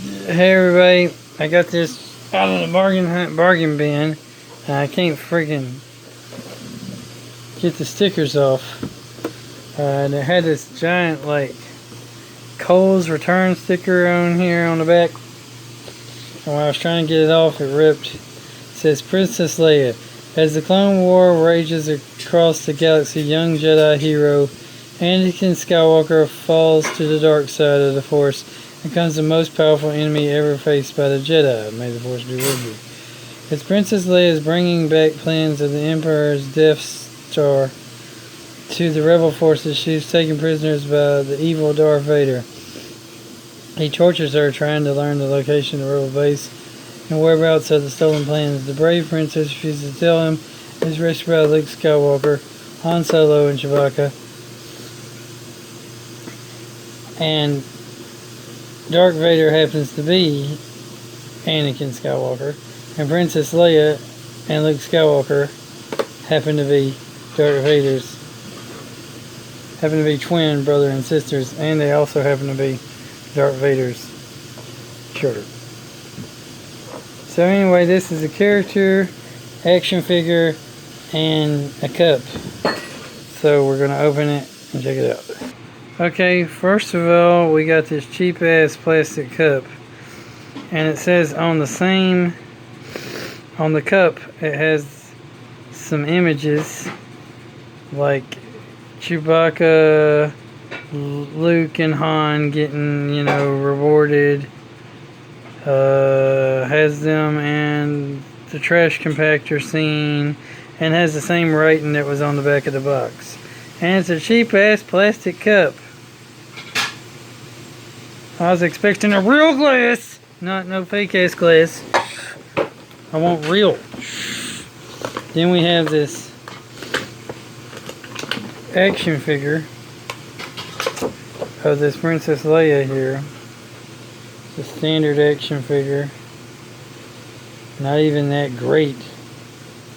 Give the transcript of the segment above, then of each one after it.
Hey everybody, I got this out of the bargain bin. I can't freaking get the stickers off. And it had this giant like Kohl's return sticker on here on the back. And when I was trying to get it off, it ripped. It says Princess Leia. As the Clone War rages across the galaxy, young Jedi hero Anakin Skywalker falls to the dark side of the Force and becomes the most powerful enemy ever faced by the Jedi. May the Force be with you. As Princess Leia is bringing back plans of the Emperor's Death Star to the rebel forces, she is taken prisoners by the evil Darth Vader. He tortures her, trying to learn the location of the rebel base and whereabouts of the stolen plans. The brave princess refuses to tell him and is rescued by Luke Skywalker, Han Solo, and Chewbacca. And Darth Vader happens to be Anakin Skywalker, and Princess Leia and Luke Skywalker happen to be twin brother and sisters, and they also happen to be Darth Vader's children. So anyway, this is a character, action figure, and a cup. So we're going to open it and check it out. Okay, first of all, we got this cheap ass plastic cup. And it says on the cup, it has some images like Chewbacca, Luke, and Han getting, rewarded. Has them and the trash compactor scene, and has the same rating that was on the back of the box. And it's a cheap ass plastic cup. I was expecting a real glass, not no fake ass glass. I want real. Then we have this action figure of this Princess Leia here. The standard action figure. Not even that great.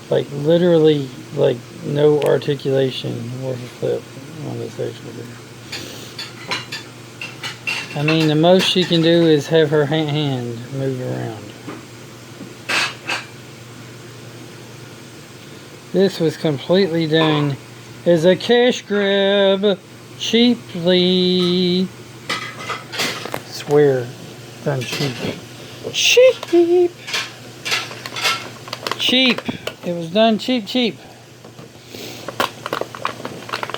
Like literally, like no articulation worth a flip on this action figure. I mean, the most she can do is have her hand move around. This was completely done as a cash grab, cheaply. Swear, done cheap. Cheap. Cheap. It was done cheap. It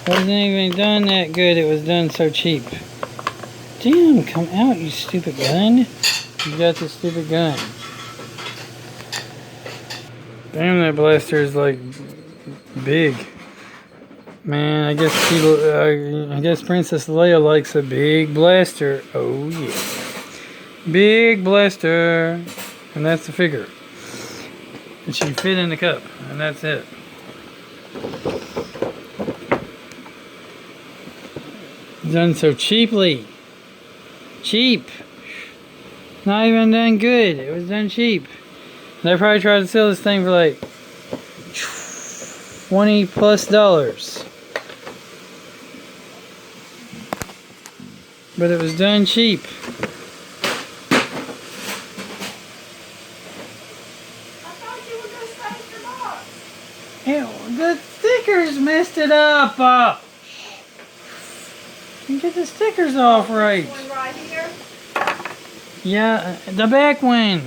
wasn't even done that good. It was done so cheap. Damn, come out, you stupid gun. You got this stupid gun. Damn, that blaster is like big. Man, I guess Princess Leia likes a big blaster. Oh yeah. Big blaster. And that's the figure. And she fit in the cup. And that's it. Done so cheaply. Cheap. Not even done good. It was done cheap. They probably tried to sell this thing for like $20+. But it was done cheap. I thought you were going to save your box. Ew, the stickers messed it up. You get the stickers off right. One right here. Yeah, the back one.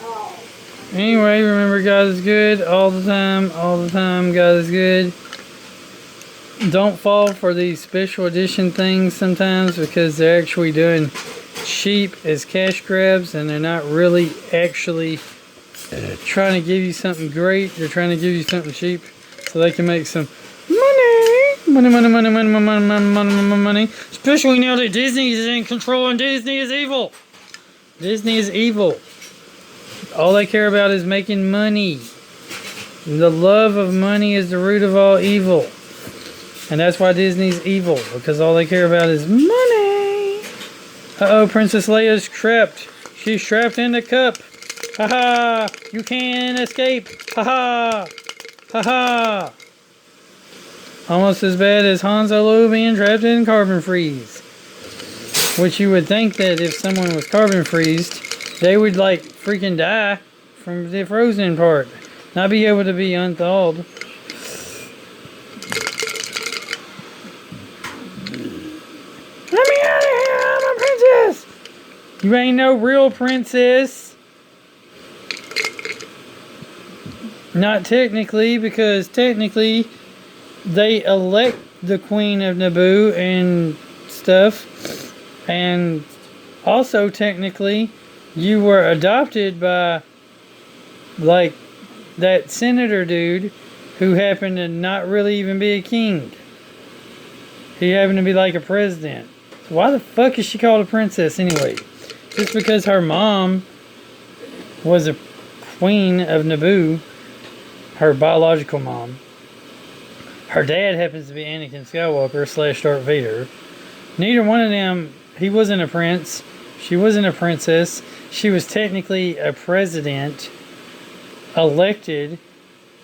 Oh. Anyway, remember God is good all the time. All the time, God is good. Don't fall for these special edition things sometimes because they're actually doing cheap as cash grabs and they're not really actually trying to give you something great. They're trying to give you something cheap so they can make some money. Especially now that Disney is in control and Disney is evil. Disney is evil. All they care about is making money. The love of money is the root of all evil. And that's why Disney's evil. Because all they care about is money. Uh-oh, Princess Leia's trapped. She's trapped in the cup. Ha-ha. You can't escape. Ha-ha. Ha-ha. Almost as bad as Han Solo being trapped in carbon freeze. Which you would think that if someone was carbon freezed, they would like freaking die from the frozen part. Not be able to be unthawed. Let me out of here! I'm a princess! You ain't no real princess. Not technically, because technically they elect the Queen of Naboo and stuff. And also technically you were adopted by like that senator dude who happened to not really even be a king. He happened to be like a president. So why the fuck is she called a princess anyway? Just because her mom was a queen of Naboo, her biological mom. Her dad happens to be Anakin Skywalker / Darth Vader. Neither one of them, he wasn't a prince. She wasn't a princess. She was technically a president, elected,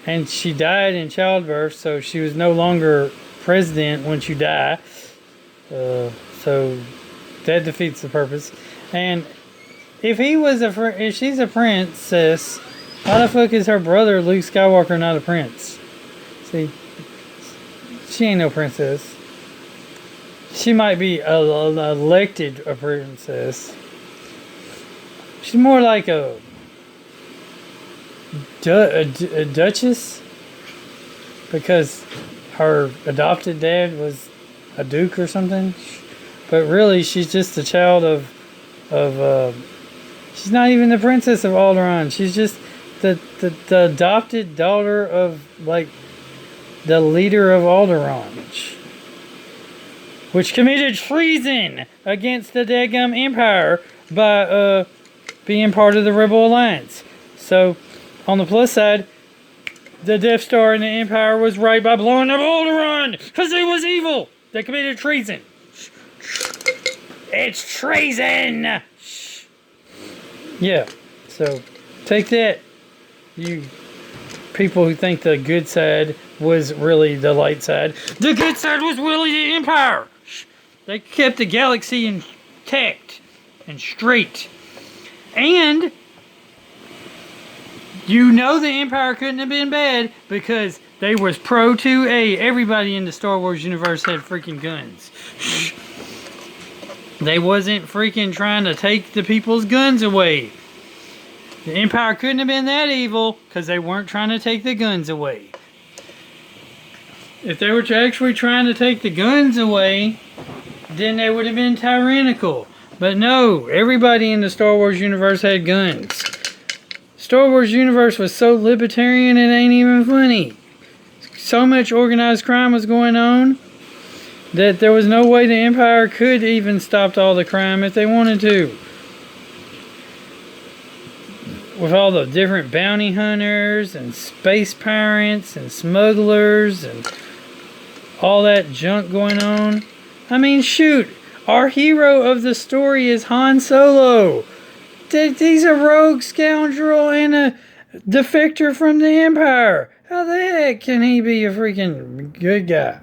and she died in childbirth, so she was no longer president once you die. So that defeats the purpose. And if she's a princess, why the fuck is her brother Luke Skywalker not a prince? See, she ain't no princess. She might be elected a princess. She's more like a duchess, because her adopted dad was a duke or something. But really, she's just a child of she's not even the princess of Alderaan. She's just the adopted daughter of like the leader of Alderaan, which committed treason against the daggum Empire by being part of the Rebel Alliance. So, on the plus side, the Death Star and the Empire was right by blowing up Alderaan, because it was evil. They committed treason. It's treason! Yeah, so take that, you people who think the good side was really the light side. The good side was really the Empire! They kept the galaxy intact and straight. And you know the Empire couldn't have been bad because they was pro 2A. Everybody in the Star Wars universe had freaking guns. They wasn't freaking trying to take the people's guns away. The Empire couldn't have been that evil because they weren't trying to take the guns away. If they were actually trying to take the guns away, then they would have been tyrannical. But no, everybody in the Star Wars universe had guns. Star Wars universe was so libertarian it ain't even funny. So much organized crime was going on that there was no way the Empire could even stop all the crime if they wanted to. With all the different bounty hunters and space pirates and smugglers and all that junk going on. I mean, shoot, our hero of the story is Han Solo. He's a rogue scoundrel and a defector from the Empire. How the heck can he be a freaking good guy?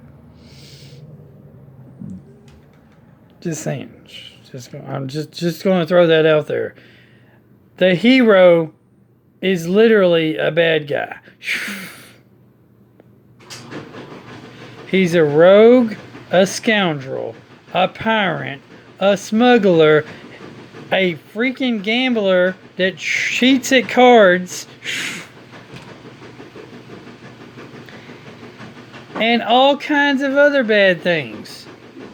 Just saying. I'm just going to throw that out there. The hero is literally a bad guy. He's a rogue, a scoundrel, a pirate, a smuggler, a freaking gambler that cheats at cards, and all kinds of other bad things.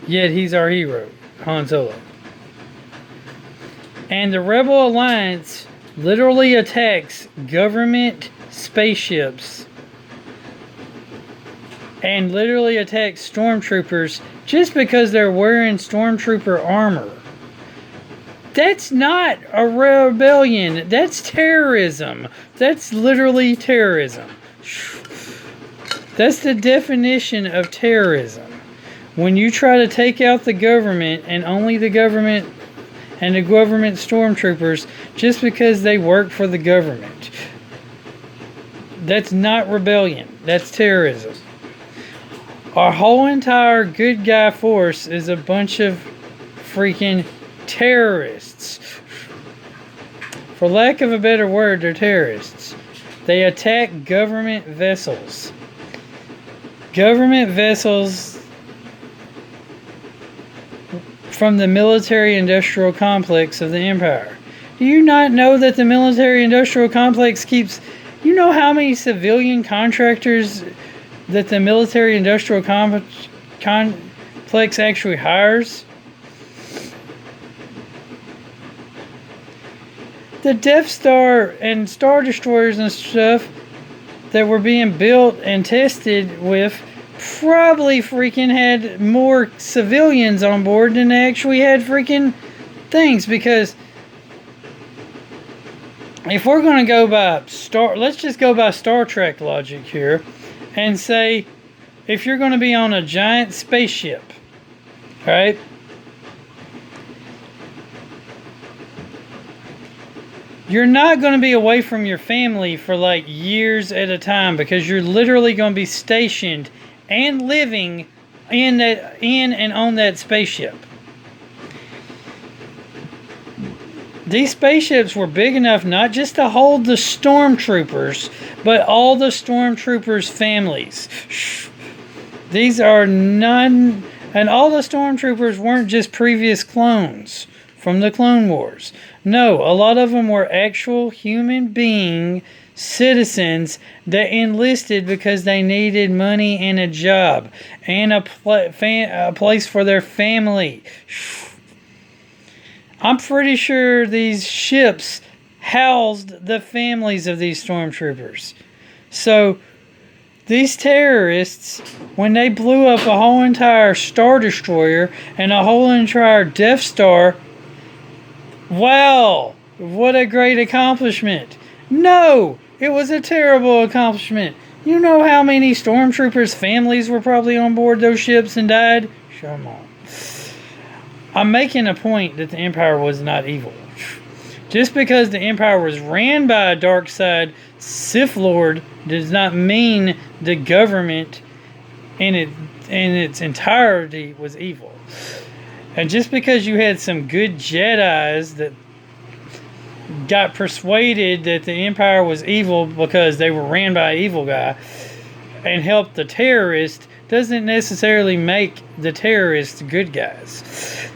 Yet he's our hero, Han Solo. And the Rebel Alliance literally attacks government spaceships and literally attacks stormtroopers just because they're wearing stormtrooper armor. That's not a rebellion. That's terrorism. That's literally terrorism. That's the definition of terrorism. When you try to take out the government and only the government and the government stormtroopers just because they work for the government. That's not rebellion. That's terrorism. Our whole entire good guy force is a bunch of freaking terrorists. For lack of a better word, they're terrorists. They attack government vessels. Government vessels from the military-industrial complex of the Empire. Do you not know that the military-industrial complex keeps... You know how many civilian contractors that the military-industrial complex actually hires? The Death Star and Star Destroyers and stuff that were being built and tested with probably freaking had more civilians on board than they actually had freaking things. Because if we're going to go by let's just go by Star Trek logic here and say, if you're going to be on a giant spaceship, right? You're not going to be away from your family for like years at a time, because you're literally going to be stationed and living in and on that spaceship. These spaceships were big enough not just to hold the stormtroopers, but all the stormtroopers' families. These are none, and all the stormtroopers weren't just previous clones from the Clone Wars. No, a lot of them were actual human being citizens that enlisted because they needed money and a job and a place for their family. I'm pretty sure these ships housed the families of these stormtroopers. So these terrorists, when they blew up a whole entire Star Destroyer and a whole entire Death Star, wow, what a great accomplishment. No, it was a terrible accomplishment. You know how many stormtroopers' families were probably on board those ships and died? Come on. I'm making a point that the Empire was not evil. Just because the Empire was ran by a dark side Sith Lord does not mean the government in its entirety was evil. And just because you had some good Jedis that got persuaded that the Empire was evil because they were ran by an evil guy and helped the terrorists doesn't necessarily make the terrorists good guys.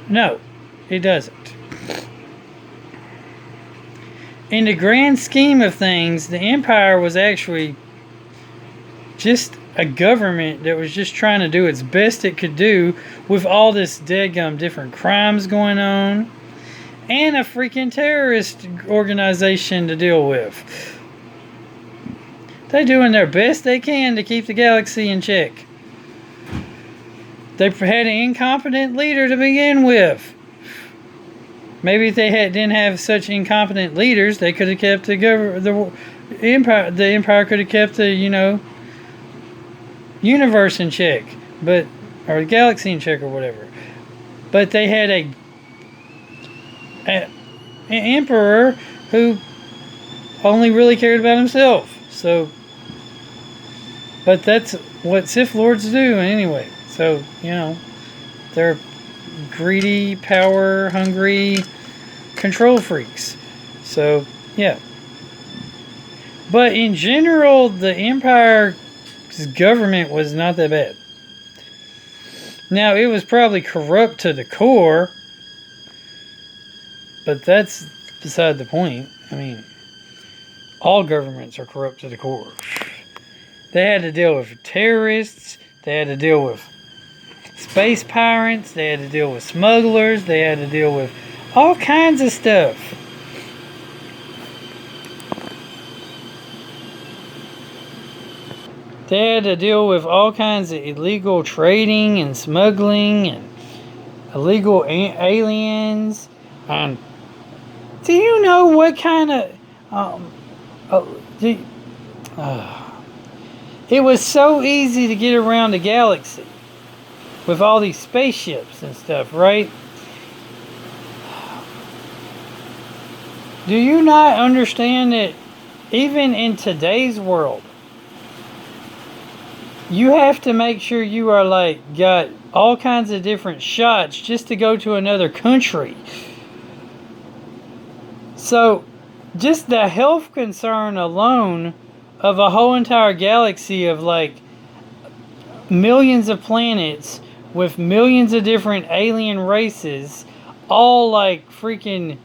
No, it doesn't. In the grand scheme of things, the Empire was actually just a government that was just trying to do its best it could do with all this deadgum different crimes going on and a freaking terrorist organization to deal with. They're doing their best they can to keep the galaxy in check. They had an incompetent leader to begin with. Maybe if they didn't have such incompetent leaders, they could have kept the empire. The empire could have kept the universe in check, or the galaxy in check, or whatever. But they had an emperor who only really cared about himself. So, but that's what Sith Lords do anyway. So, they're greedy, power-hungry control freaks. So, yeah. But in general, the Empire's government was not that bad. Now, it was probably corrupt to the core, but that's beside the point. I mean, all governments are corrupt to the core. They had to deal with terrorists. They had to deal with space pirates. They had to deal with smugglers. They had to deal with all kinds of stuff. They had to deal with all kinds of illegal trading and smuggling and illegal aliens. And do you know what kind of... it was so easy to get around the galaxy with all these spaceships and stuff, right? Do you not understand that even in today's world, you have to make sure you are got all kinds of different shots just to go to another country. So, just the health concern alone of a whole entire galaxy of like millions of planets with millions of different alien races, all like freaking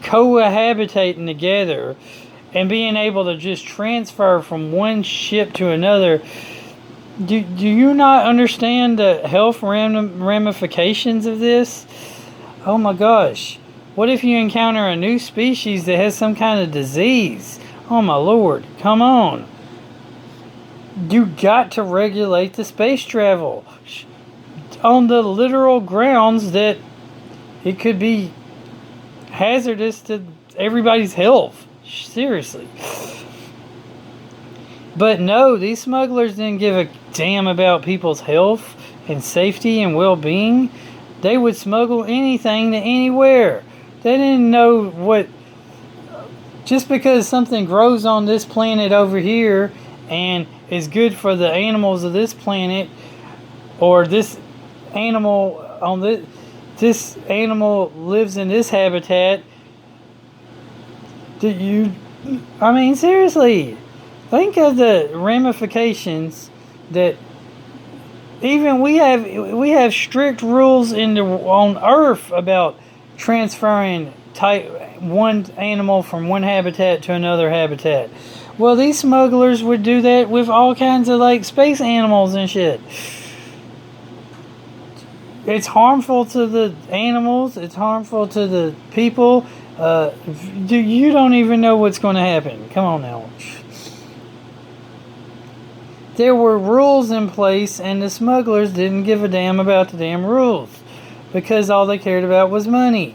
cohabitating together and being able to just transfer from one ship to another. Do you not understand the health ramifications of this? Oh my gosh. What if you encounter a new species that has some kind of disease? Oh my lord, come on. You got to regulate the space travel on the literal grounds that it could be hazardous to everybody's health. Seriously. But no, these smugglers didn't give a damn about people's health and safety and well-being. They would smuggle anything to anywhere. They didn't know what... Just because something grows on this planet over here and is good for the animals of this planet, or this animal on this animal lives in this habitat, I mean, seriously, think of the ramifications that even we have strict rules on Earth about transferring one animal from one habitat to another habitat. Well, these smugglers would do that with all kinds of like space animals and shit. It's harmful to the animals. It's harmful to the people. You don't even know what's going to happen. Come on now. There were rules in place, and the smugglers didn't give a damn about the damn rules because all they cared about was money.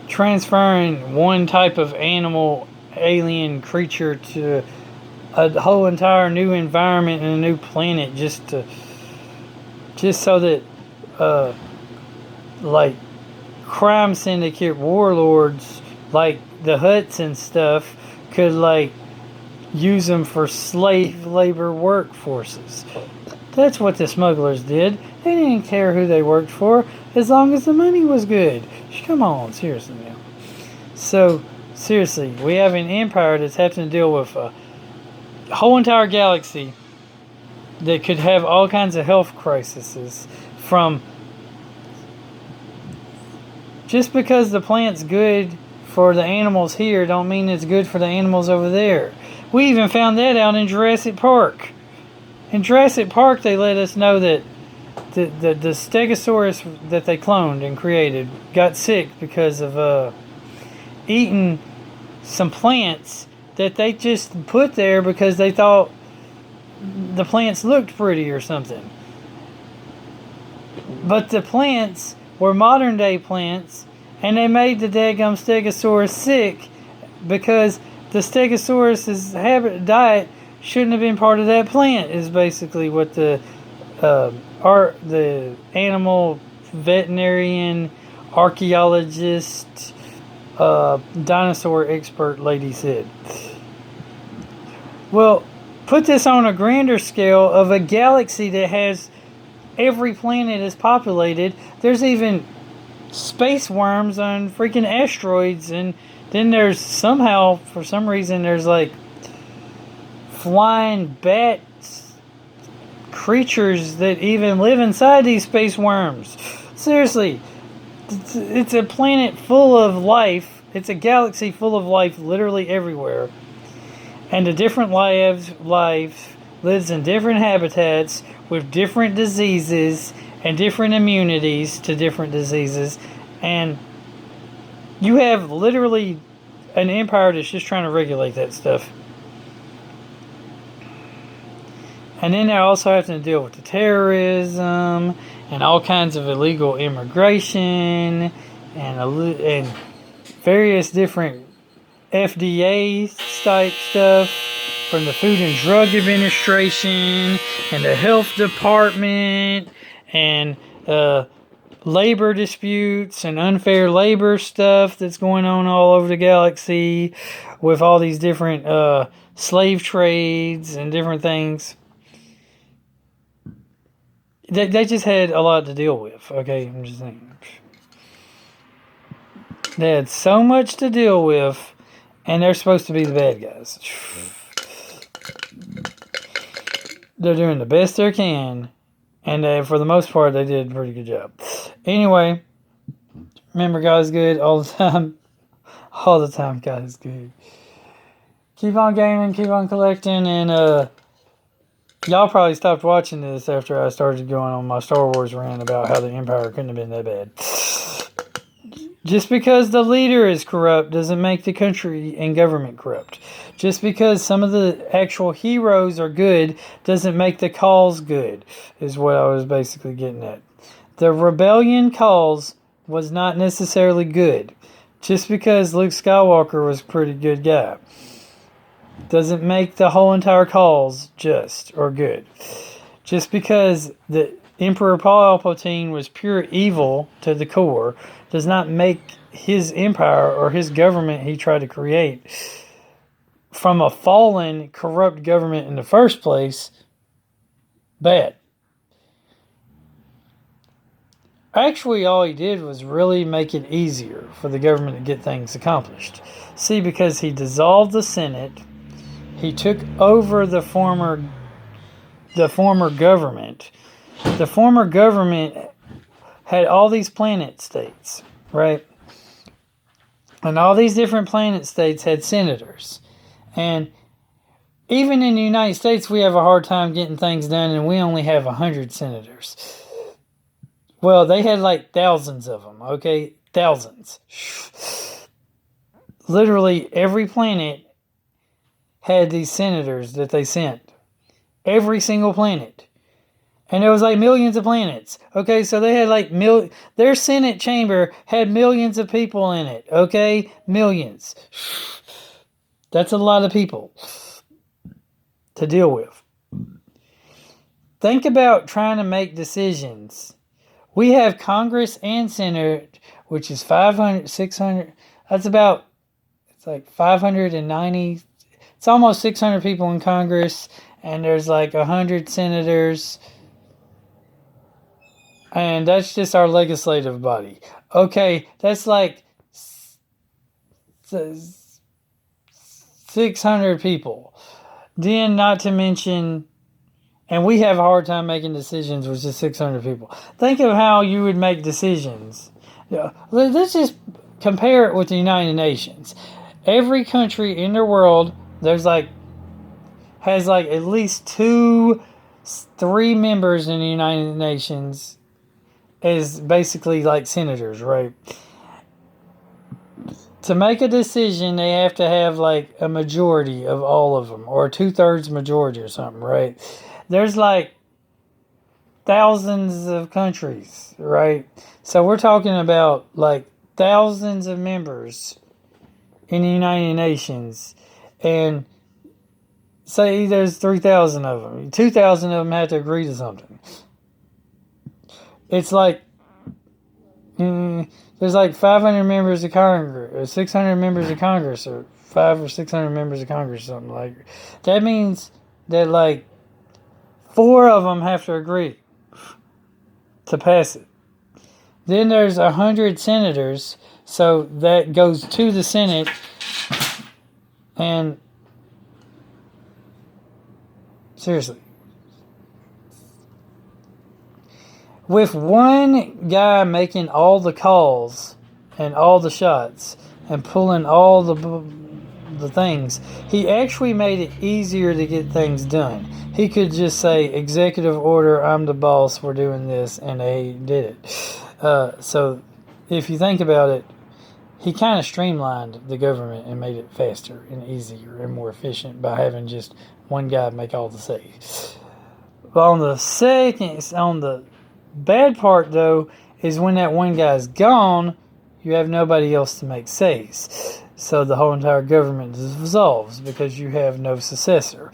Transferring one type of animal, alien creature to a whole entire new environment and a new planet just so that like crime syndicate warlords like the Huts and stuff could like use them for slave labor workforces. That's what the smugglers did. They didn't care who they worked for as long as the money was good. Come on, seriously now. So, seriously, we have an empire that's having to deal with a whole entire galaxy that could have all kinds of health crises from just because the plant's good for the animals here don't mean it's good for the animals over there. We even found that out in Jurassic Park. In Jurassic Park, they let us know that the Stegosaurus that they cloned and created got sick because of eating some plants that they just put there because they thought the plants looked pretty or something. But the plants were modern day plants, and they made the daggum Stegosaurus sick because the Stegosaurus's diet shouldn't have been part of that plant. Is basically what the animal veterinarian archaeologist dinosaur expert lady said. Well, put this on a grander scale of a galaxy that has every planet is populated. There's even space worms on freaking asteroids, and then there's somehow, for some reason, there's like flying bat creatures that even live inside these space worms. Seriously, it's a planet full of life. It's a galaxy full of life literally everywhere. And the different life lives in different habitats with different diseases and different immunities to different diseases. And you have literally an empire that's just trying to regulate that stuff. And then they're also having to deal with the terrorism and all kinds of illegal immigration and various different FDA type stuff from the Food and Drug Administration and the Health Department and labor disputes and unfair labor stuff that's going on all over the galaxy with all these different slave trades and different things. They just had a lot to deal with. Okay, I'm just saying. They had so much to deal with, and they're supposed to be the bad guys. They're doing the best they can, and for the most part, they did a pretty good job. Anyway, remember, God is good all the time. All the time, God is good. Keep on gaming, keep on collecting, and y'all probably stopped watching this after I started going on my Star Wars rant about how the Empire couldn't have been that bad. Just because the leader is corrupt doesn't make the country and government corrupt. Just because some of the actual heroes are good doesn't make the cause good, is what I was basically getting at. The rebellion cause was not necessarily good. Just because Luke Skywalker was a pretty good guy doesn't make the whole entire cause just or good. Just because the Emperor Palpatine was pure evil to the core does not make his empire or his government he tried to create from a fallen, corrupt government in the first place bad. Actually, all he did was really make it easier for the government to get things accomplished. See, because he dissolved the Senate, he took over the former government. The former government had all these planet states, right? And all these different planet states had senators. And even in the United States, we have a hard time getting things done, and we only have 100 senators. Well, they had like thousands of them, okay? Thousands. Literally every planet had these senators that they sent. Every single planet. And there was like millions of planets. Okay, so they had like their Senate chamber had millions of people in it. Okay, millions. That's a lot of people to deal with. Think about trying to make decisions. We have Congress and Senate, which is 500, 600. That's about, it's like 590. It's almost 600 people in Congress, and there's like 100 senators. And that's just our legislative body. Okay, that's like 600 people. Then, not to mention, and we have a hard time making decisions with just 600 people. Think of how you would make decisions. Let's just compare it with the United Nations. Every country in the world, has like at least 2, 3 members in the United Nations is basically like senators, right? To make a decision, they have to have like a majority of all of them, or a 2/3 majority or something, right? There's like thousands of countries, right? So we're talking about like thousands of members in the United Nations, and say there's 3,000 of them. 2,000 of them have to agree to something. It's like there's like 500 members of Congress, or 600 members of Congress, or 500 or 600 members of Congress, something like that. That means that like 4 of them have to agree to pass it. Then there's 100 senators, so that goes to the Senate, and seriously, with one guy making all the calls and all the shots and pulling all the things, he actually made it easier to get things done. He could just say, executive order, I'm the boss, we're doing this, and they did it. So if you think about it, he kind of streamlined the government and made it faster and easier and more efficient by having just one guy make all the saves. But on the bad part, though, is when that one guy's gone, you have nobody else to make saves. So the whole entire government dissolves because you have no successor.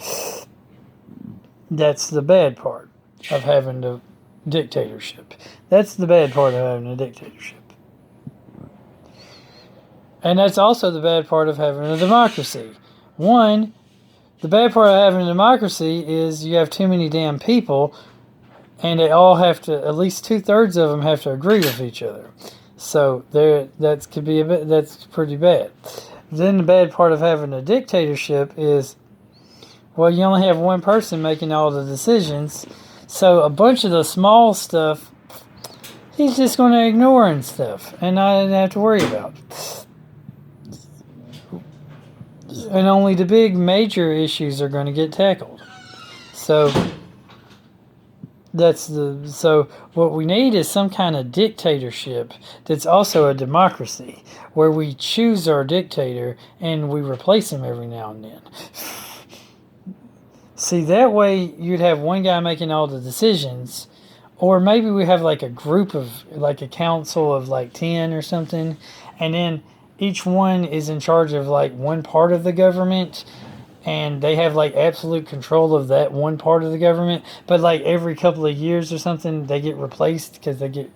That's the bad part of having to dictatorship. That's the bad part of having a dictatorship. And that's also the bad part of having a democracy. One, the bad part of having a democracy is you have too many damn people, and they all have to, at least 2/3 of them have to agree with each other. So that could be that's pretty bad. Then the bad part of having a dictatorship is, well, you only have one person making all the decisions, so a bunch of the small stuff he's just going to ignore and stuff, and not have to worry about. And only the big major issues are going to get tackled. So so what we need is some kind of dictatorship that's also a democracy, where we choose our dictator and we replace him every now and then. See, that way you'd have one guy making all the decisions, or maybe we have like a group of, like a council of like 10 or something, and then each one is in charge of like one part of the government, and they have like absolute control of that one part of the government, but like every couple of years or something they get replaced because they get,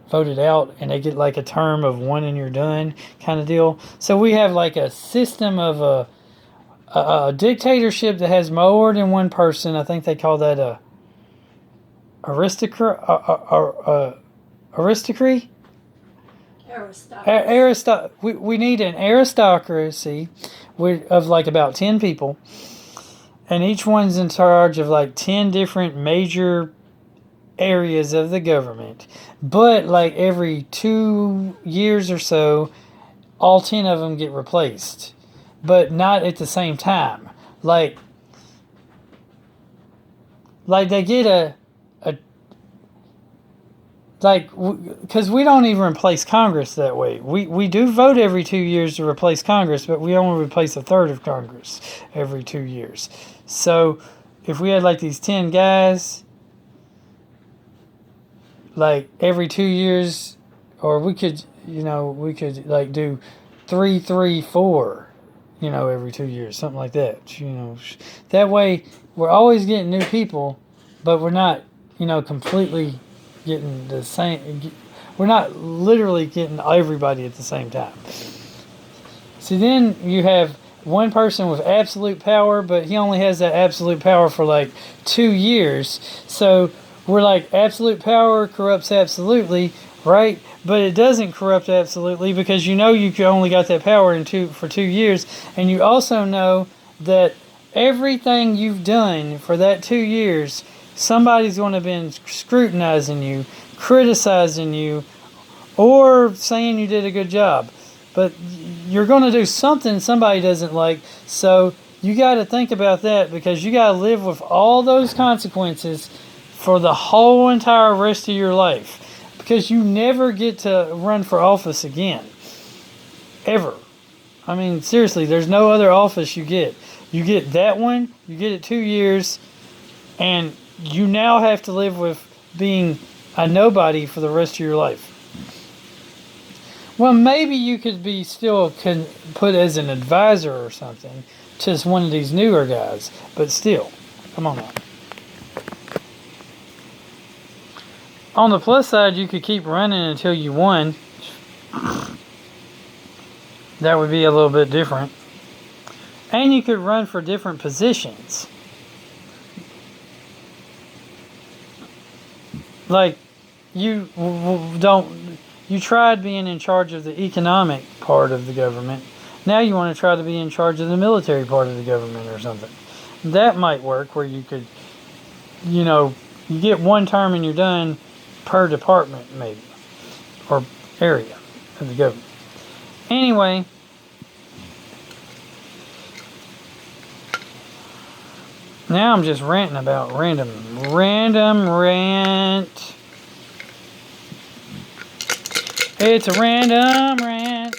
voted out, and they get like a term of one and you're done kind of deal. So we have like a system of a dictatorship that has more than one person. I think they call that a aristocracy. We need an aristocracy of like about 10 people, and each one's in charge of like 10 different major areas of the government. But like every 2 years or so, all 10 of them get replaced, but not at the same time. Like they get because we don't even replace Congress that way. We do vote every 2 years to replace Congress, but we only replace a third of Congress every 2 years. So if we had like these 10 guys, like every 2 years, or we could like do 3, 3, 4, every 2 years, something like that. That way we're always getting new people, but we're not, completely getting the same. We're not literally getting everybody at the same time. See, then you have one person with absolute power, but he only has that absolute power for like 2 years. So we're like, absolute power corrupts absolutely, right? But it doesn't corrupt absolutely, because you only got that power for 2 years, and you also know that everything you've done for that 2 years, somebody's going to have been scrutinizing you, criticizing you, or saying you did a good job. But you're going to do something somebody doesn't like, so you got to think about that, because you got to live with all those consequences for the whole entire rest of your life, because you never get to run for office again, ever. I mean, seriously, there's no other office you get. You get that one, you get it 2 years, and you now have to live with being a nobody for the rest of your life. Well, maybe you could be still put as an advisor or something to one of these newer guys, but still, come on now. On the plus side, you could keep running until you won. That would be a little bit different. And you could run for different positions. Like, you tried being in charge of the economic part of the government. Now you want to try to be in charge of the military part of the government or something. That might work, where you could, you get one term and you're done per department, maybe, or area of the government. Anyway, now I'm just ranting about random rant. It's a random rant.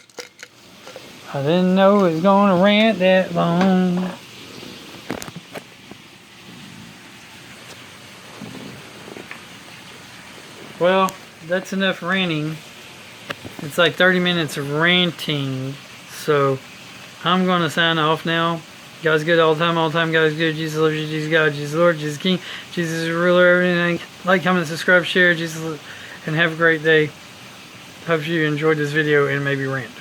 I didn't know it was going to rant that long. Well, that's enough ranting. It's like 30 minutes of ranting. So I'm going to sign off now. God's good all the time, God is good. Jesus loves you, Jesus God, Jesus Lord, Jesus King, Jesus is ruler, everything. Like, comment, subscribe, share, Jesus, and have a great day. Hope you enjoyed this video and maybe rant.